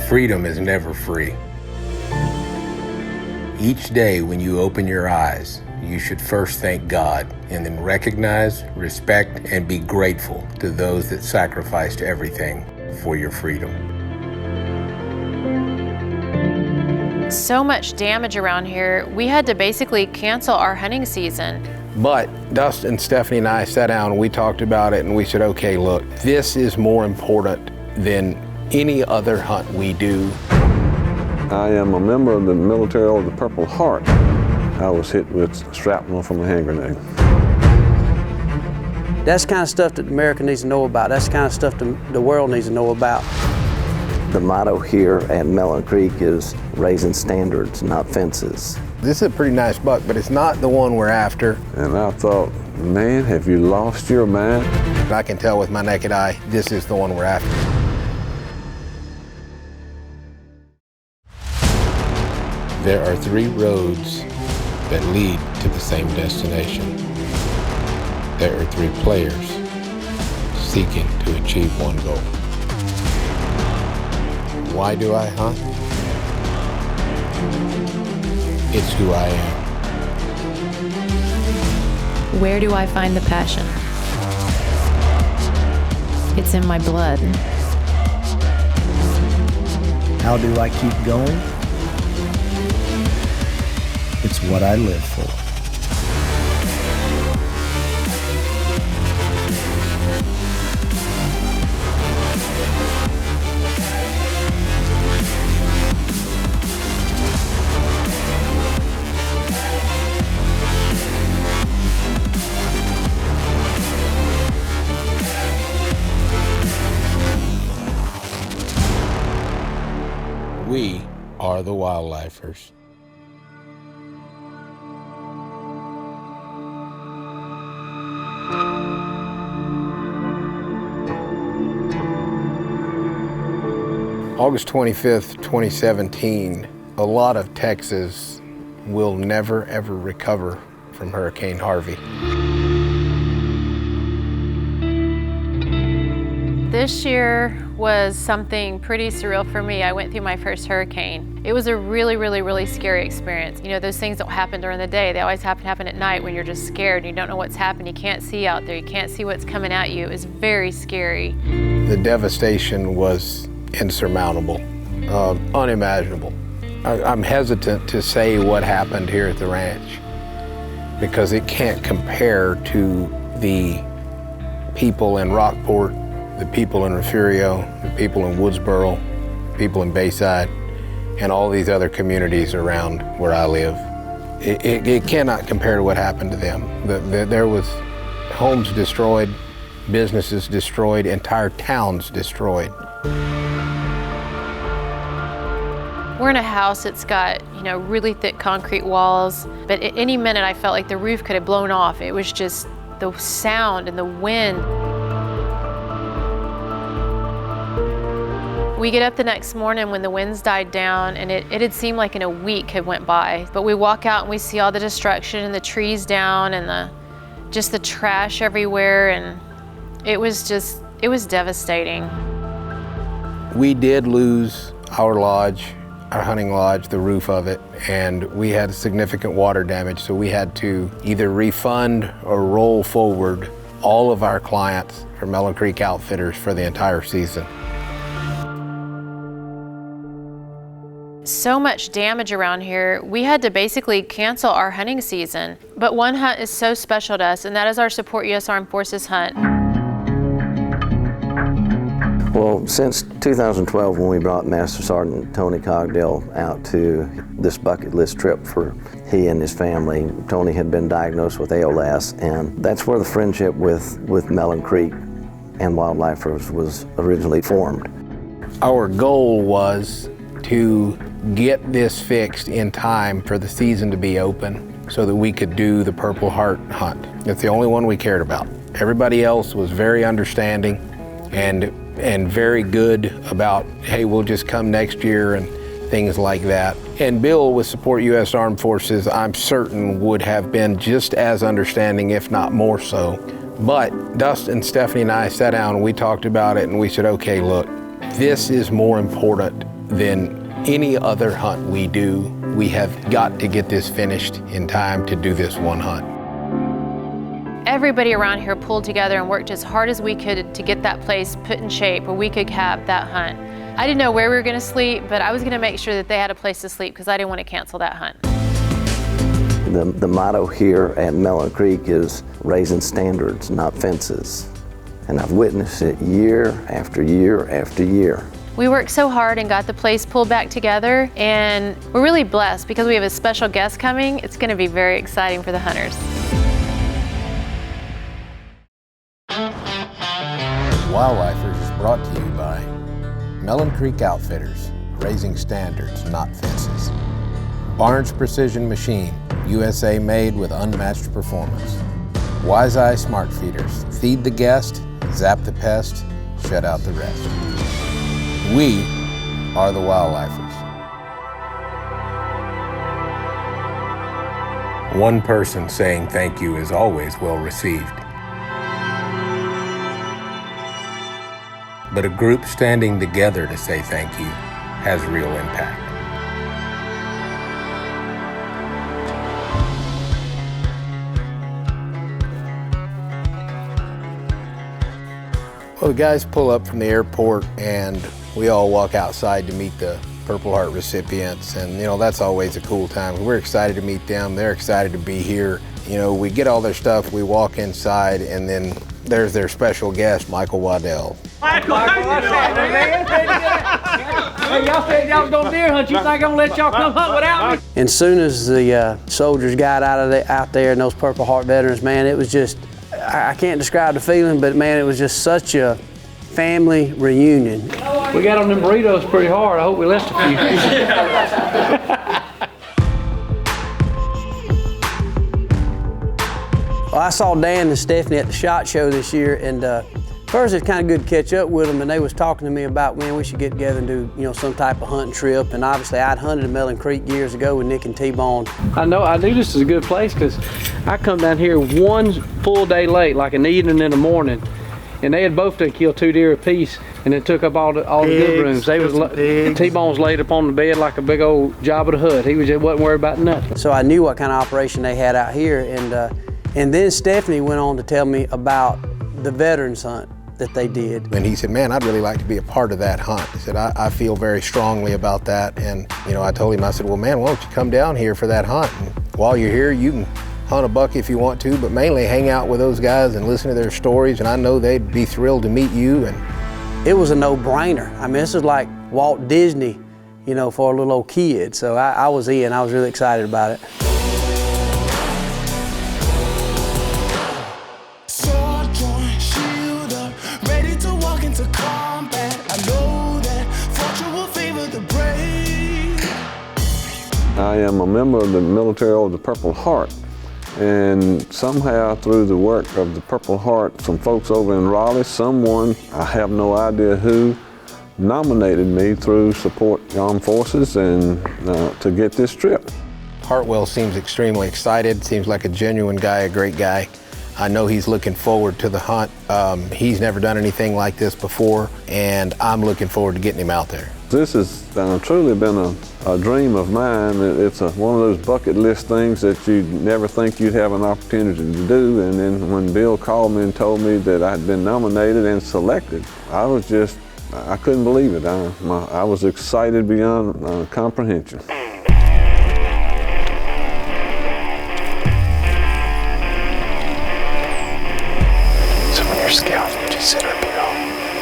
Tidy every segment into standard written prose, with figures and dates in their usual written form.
Freedom is never free. Each day when you open your eyes, you should first thank God and then recognize, respect, and be grateful to those that sacrificed everything for your freedom. So much damage around here, we had to basically cancel our hunting season. But Dustin, Stephanie, and I sat down and we talked about it and we said, okay, look, this is more important than any other hunt we do. I am a member of the military of the Purple Heart. I was hit with shrapnel from a hand grenade. That's the kind of stuff that America needs to know about. That's the kind of stuff the world needs to know about. The motto here at Mellon Creek is raising standards, not fences. This is a pretty nice buck, but it's not the one we're after. And I thought, man, have you lost your mind? I can tell with my naked eye, this is the one we're after. There are 3 roads that lead to the same destination. There are 3 players seeking to achieve one goal. Why do I hunt? It's who I am. Where do I find the passion? It's in my blood. How do I keep going? It's what I live for. We are the wildlifers. August 25th, 2017, a lot of Texas will never ever recover from Hurricane Harvey. This year was something pretty surreal for me. I went through my first hurricane. It was a really, really, really scary experience. You know, those things don't happen during the day. They always happen at night when you're just scared and you don't know what's happening. You can't see out there. You can't see what's coming at you. It was very scary. The devastation was insurmountable, unimaginable. I'm hesitant to say what happened here at the ranch because it can't compare to the people in Rockport, the people in Refugio, the people in Woodsboro, people in Bayside, and all these other communities around where I live. It cannot compare to what happened to them. There was homes destroyed, businesses destroyed, entire towns destroyed. We're in a house that's got, really thick concrete walls, but at any minute I felt like the roof could have blown off. It was just the sound and the wind. We get up the next morning when the winds died down, and it had seemed like a week had went by. But we walk out and we see all the destruction and the trees down and just the trash everywhere, and it was devastating. We did lose our lodge, our hunting lodge, the roof of it, and we had significant water damage, so we had to either refund or roll forward all of our clients for Mellon Creek Outfitters for the entire season. So much damage around here, we had to basically cancel our hunting season. But one hunt is so special to us, and that is our Support U.S. Armed Forces hunt. Well, since 2012, when we brought Master Sergeant Tony Cogdell out to this bucket list trip for he and his family, Tony had been diagnosed with ALS, and that's where the friendship with Mellon Creek and Wildlifers was originally formed. Our goal was to get this fixed in time for the season to be open so that we could do the Purple Heart hunt. It's the only one we cared about. Everybody else was very understanding and very good about, hey, we'll just come next year and things like that. And Bill with Support U.S. Armed Forces, I'm certain would have been just as understanding, if not more so. But Dustin, Stephanie, and I sat down and we talked about it and we said, okay, look, this is more important than any other hunt we do. We have got to get this finished in time to do this one hunt. Everybody around here pulled together and worked as hard as we could to get that place put in shape where we could have that hunt. I didn't know where we were going to sleep, but I was going to make sure that they had a place to sleep because I didn't want to cancel that hunt. The motto here at Mellon Creek is raising standards, not fences. And I've witnessed it year after year after year. We worked so hard and got the place pulled back together, and we're really blessed because we have a special guest coming. It's going to be very exciting for the hunters. Wildlifers is brought to you by Mellon Creek Outfitters, raising standards, not fences. Barnes Precision Machine, USA made with unmatched performance. Wise Eye Smart Feeders, feed the guest, zap the pest, shut out the rest. We are the Wildlifers. One person saying thank you is always well received. But a group standing together to say thank you has real impact. Well, the guys pull up from the airport and we all walk outside to meet the Purple Heart recipients, and that's always a cool time. We're excited to meet them, they're excited to be here. We get all their stuff, we walk inside, and then there's their special guest, Michael Waddell. Michael, man. Hey, y'all said y'all was gonna deer hunt. You think I'm gonna let y'all come hunt without me? And soon as the soldiers got out there and those Purple Heart veterans, man, it was just, I can't describe the feeling, but man, it was just such a family reunion. We got on them burritos pretty hard. I hope we left a few. Well, I saw Dan and Stephanie at the SHOT Show this year, and first it's kind of good to catch up with them, and they was talking to me about, man, we should get together and do, some type of hunting trip. And obviously I'd hunted in Mellon Creek years ago with Nick and T-Bone. I knew this is a good place because I come down here one full day late, like an evening and a morning, and they had both killed 2 deer apiece, and it took up all the good rooms. T-Bone's laid up on the bed like a big old Jabba the Hutt. He wasn't worried about nothing. So I knew what kind of operation they had out here, and then Stephanie went on to tell me about the veterans hunt that they did. And he said, man, I'd really like to be a part of that hunt. He said, I feel very strongly about that. And, I told him, I said, well, man, why don't you come down here for that hunt? And while you're here, you can hunt a buck if you want to, but mainly hang out with those guys and listen to their stories. And I know they'd be thrilled to meet you. And it was a no-brainer. I mean, this is like Walt Disney, for a little old kid. So I was in. I was really excited about it. I am a member of the military of the Purple Heart, and somehow through the work of the Purple Heart, some folks over in Raleigh, someone, I have no idea who, nominated me through Support Armed Forces and to get this trip. Hartwell seems extremely excited, seems like a genuine guy, a great guy. I know he's looking forward to the hunt. He's never done anything like this before, and I'm looking forward to getting him out there. This has truly been a dream of mine. It's one of those bucket list things that you never think you'd have an opportunity to do. And then when Bill called me and told me that I'd been nominated and selected, I couldn't believe it. I was excited beyond comprehension. Scouting, you just sit up here.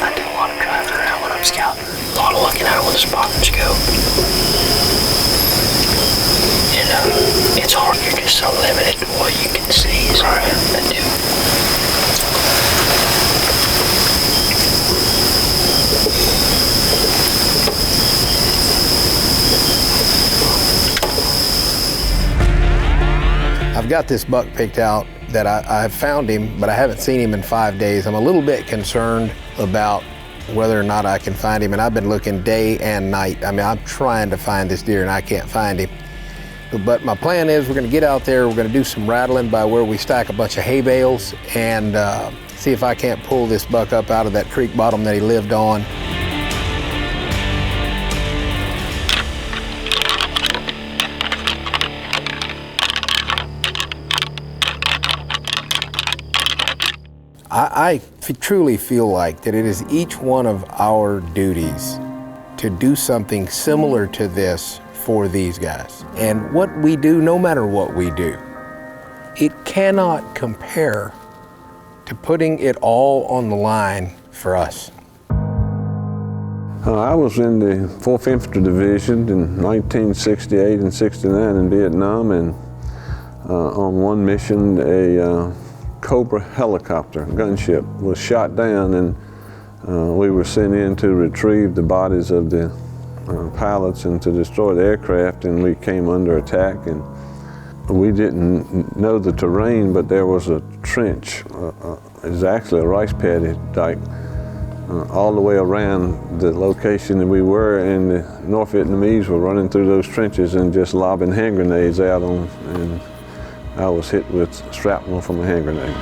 I do a lot of driving around when I'm scouting. A lot of looking out with a spot and scope. It's hard. You're just so limited to what you can see. So right. I do. I've got this buck picked out that I've found him, but I haven't seen him in 5 days. I'm a little bit concerned about whether or not I can find him, and I've been looking day and night. I mean, I'm trying to find this deer and I can't find him. But my plan is we're gonna get out there, we're gonna do some rattling by where we stack a bunch of hay bales and see if I can't pull this buck up out of that creek bottom that he lived on. I truly feel like that it is each one of our duties to do something similar to this for these guys. And what we do, no matter what we do, it cannot compare to putting it all on the line for us. I was in the 4th Infantry Division in 1968 and 69 in Vietnam, and on one mission a Cobra helicopter gunship was shot down, and we were sent in to retrieve the bodies of the pilots and to destroy the aircraft, and we came under attack, and we didn't know the terrain, but there was a trench. It was actually a rice paddy dike all the way around the location that we were, and the North Vietnamese were running through those trenches and just lobbing hand grenades out on, and I was hit with shrapnel from a hand grenade.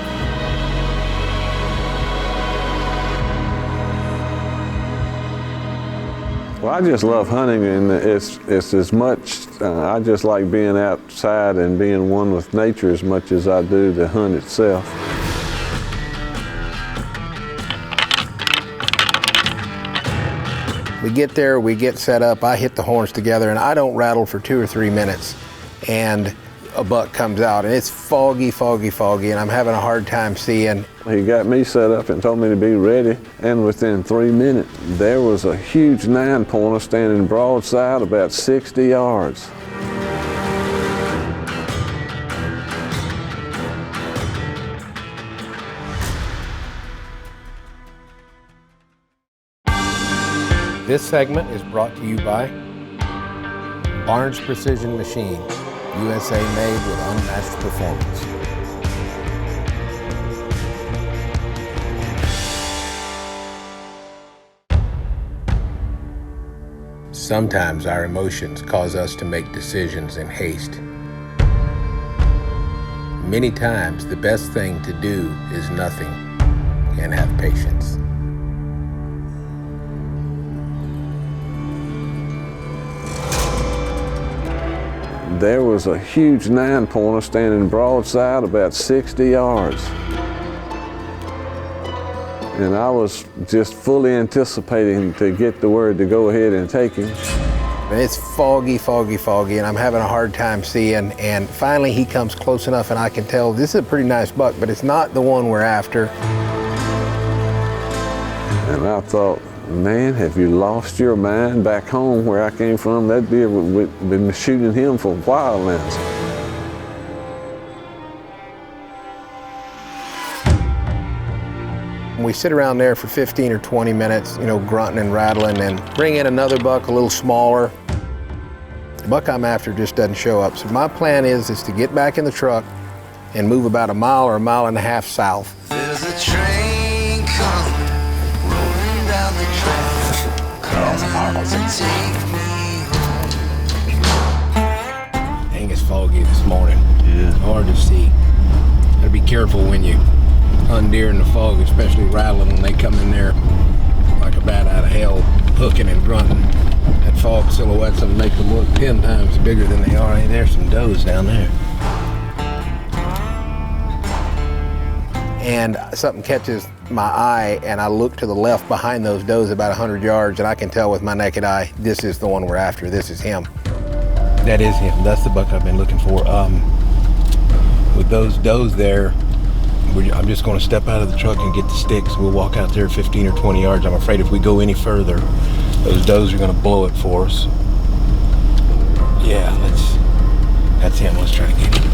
Well, I just love hunting, and it's as much, I just like being outside and being one with nature as much as I do the hunt itself. We get there, we get set up, I hit the horns together, and I don't rattle for 2 or 3 minutes, and a buck comes out, and it's foggy, and I'm having a hard time seeing. He got me set up and told me to be ready, and within 3 minutes, there was a huge 9-pointer standing broadside about 60 yards. This segment is brought to you by Barnes Precision Machine, USA made with unmatched performance. Sometimes our emotions cause us to make decisions in haste. Many times the best thing to do is nothing and have patience. There was a huge 9-pointer standing broadside about 60 yards. And I was just fully anticipating to get the word to go ahead and take him. And it's foggy, and I'm having a hard time seeing, and finally he comes close enough and I can tell this is a pretty nice buck, but it's not the one we're after. And I thought, man, have you lost your mind? Back home where I came from, that deer would have been shooting him for a while now. We sit around there for 15 or 20 minutes, grunting and rattling, and bring in another buck a little smaller. The buck I'm after just doesn't show up. So my plan is to get back in the truck and move about a mile or a mile and a half south. There's a train coming, rolling down the track, coming to take me home. Dang, it's foggy this morning. Yeah. Hard to see. Gotta be careful when you hunt deer in the fog, especially rattling when they come in there like a bat out of hell, hooking and grunting. That fog silhouettes will make them look 10 times bigger than they are. Hey, there's some does down there. And something catches my eye, and I look to the left behind those does about 100 yards, and I can tell with my naked eye, this is the one we're after. This is him. That is him. That's the buck I've been looking for. With those does there, I'm just going to step out of the truck and get the sticks. We'll walk out there 15 or 20 yards. I'm afraid if we go any further, those does are going to blow it for us. Yeah, that's him. Let's try to get him.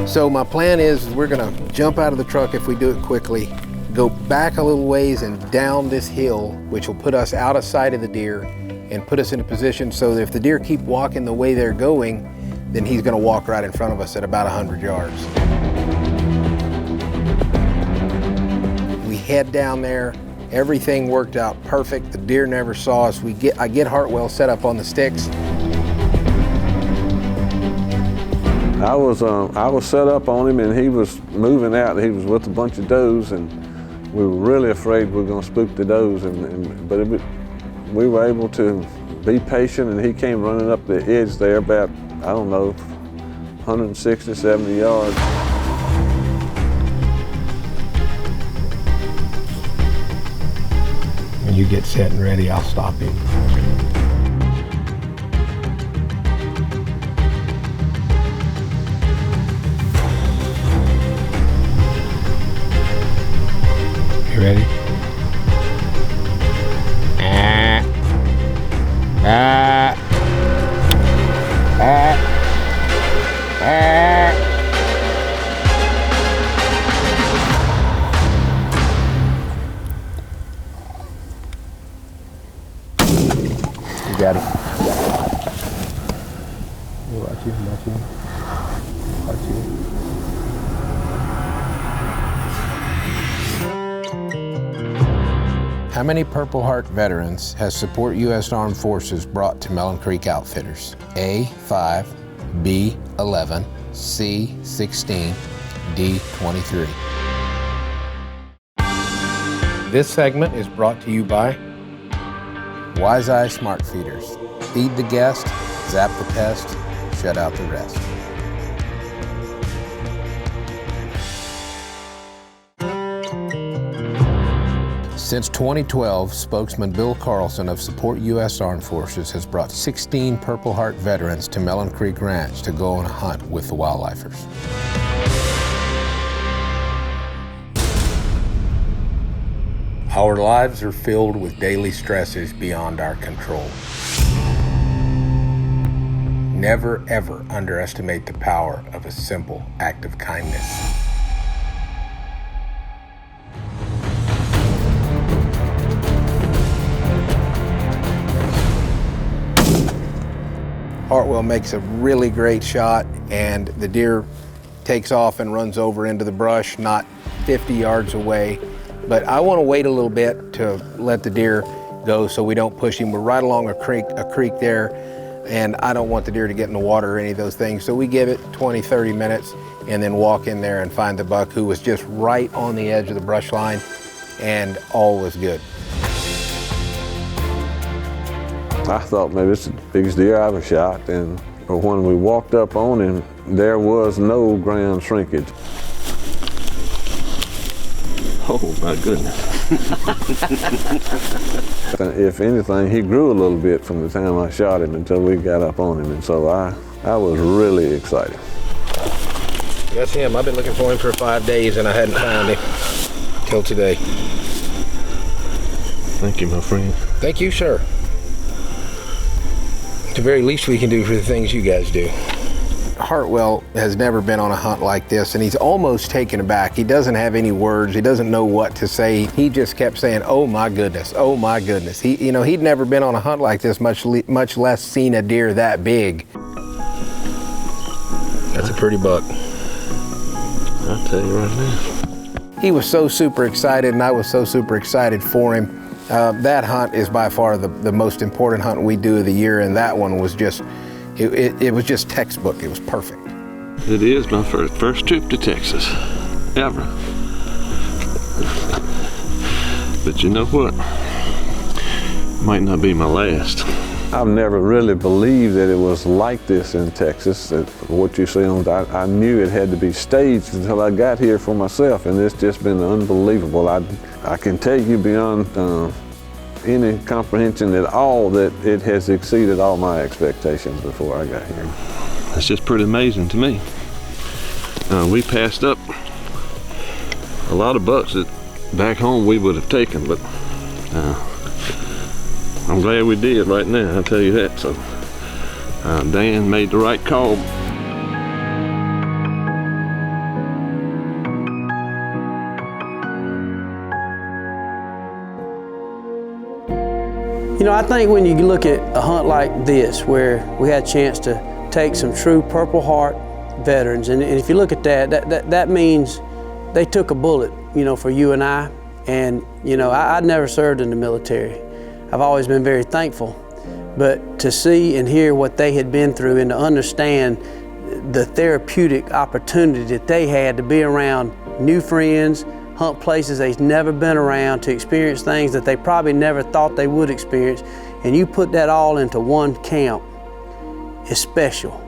So my plan is we're going to jump out of the truck if we do it quickly, go back a little ways and down this hill, which will put us out of sight of the deer and put us in a position so that if the deer keep walking the way they're going, then he's going to walk right in front of us at about 100 yards. We head down there. Everything worked out perfect. The deer never saw us. I get Hartwell set up on the sticks. I was set up on him, and he was moving out. He was with a bunch of does, and we were really afraid we were going to spook the does, but we were able to be patient, and he came running up the edge there about, I don't know, 160, 70 yards. When you get set and ready, I'll stop him. You ready? You got it. Watch you. How many Purple Heart veterans has Support U.S. Armed Forces brought to Mellon Creek Outfitters? A, 5, B, 11, C, 16, D, 23. This segment is brought to you by Wise Eye Smart Feeders. Feed the guest, zap the pest, shut out the rest. Since 2012, spokesman Bill Carlson of Support U.S. Armed Forces has brought 16 Purple Heart veterans to Mellon Creek Ranch to go on a hunt with the wildlifers. Our lives are filled with daily stresses beyond our control. Never, ever underestimate the power of a simple act of kindness. Hartwell makes a really great shot, and the deer takes off and runs over into the brush, not 50 yards away. But I want to wait a little bit to let the deer go so we don't push him. We're right along a creek there, and I don't want the deer to get in the water or any of those things. So we give it 20, 30 minutes and then walk in there and find the buck, who was just right on the edge of the brush line, and all was good. I thought maybe it's the biggest deer I ever shot, and when we walked up on him, there was no ground shrinkage. Oh my goodness. If anything, he grew a little bit from the time I shot him until we got up on him, and so I was really excited. That's him. I've been looking for him for 5 days and I hadn't found him till today. Thank you, my friend. Thank you, sir. The very least we can do for the things you guys do. Hartwell has never been on a hunt like this, and he's almost taken aback. He doesn't have any words. He doesn't know what to say. He just kept saying, "Oh my goodness, oh my goodness." He'd never been on a hunt like this, much less seen a deer that big. That's a pretty buck. I'll tell you right now. He was so super excited, and I was so super excited for him. That hunt is by far the most important hunt we do of the year, and that one was just, it was just textbook. It was perfect. It is my first trip to Texas, ever. But you know what? Might not be my last. I've never really believed that it was like this in Texas. That what you see on, I knew it had to be staged until I got here for myself, and it's just been unbelievable. I can tell you beyond any comprehension at all that it has exceeded all my expectations before I got here. It's just pretty amazing to me. We passed up a lot of bucks that back home we would have taken, but I'm glad we did right now, I'll tell you that. So Dan made the right call. You know, I think when you look at a hunt like this, where we had a chance to take some true Purple Heart veterans, and if you look at that means they took a bullet, you know, for you and I. And, you know, I'd never served in the military. I've always been very thankful. But to see and hear what they had been through and to understand the therapeutic opportunity that they had to be around new friends, hunt places they've never been around, to experience things that they probably never thought they would experience, and you put that all into one camp, is special.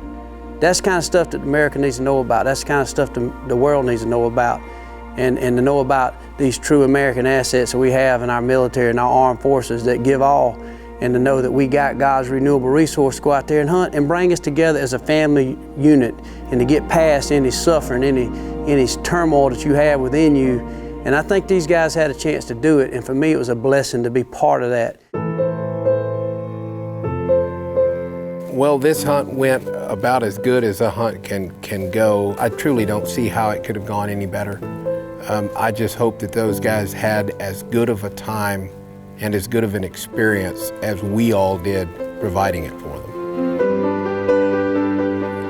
That's the kind of stuff that America needs to know about. That's the kind of stuff the world needs to know about. And to know about these true American assets that we have in our military and our armed forces that give all, and to know that we got God's renewable resource to go out there and hunt and bring us together as a family unit, and to get past any suffering, any turmoil that you have within you. And I think these guys had a chance to do it, and for me it was a blessing to be part of that. Well, this hunt went about as good as a hunt can go. I truly don't see how it could have gone any better. I just hope that those guys had as good of a time and as good of an experience as we all did providing it for them.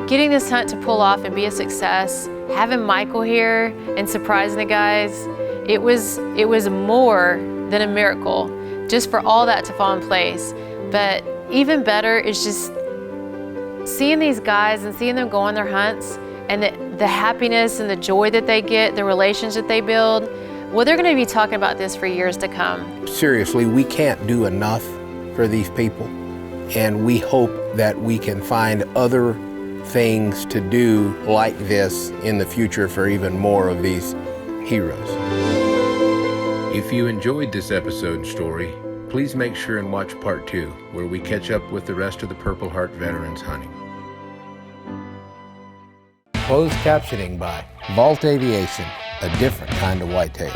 Getting this hunt to pull off and be a success, having Michael here and surprising the guys, it was more than a miracle just for all that to fall in place. But even better is just seeing these guys and seeing them go on their hunts, and the happiness and the joy that they get, the relations that they build. Well, they're going to be talking about this for years to come. Seriously, we can't do enough for these people, and we hope that we can find other things to do like this in the future for even more of these heroes. If you enjoyed this episode and story, please make sure and watch part 2, where we catch up with the rest of the Purple Heart veterans hunting. Closed captioning by Vault Aviation, a different kind of whitetail.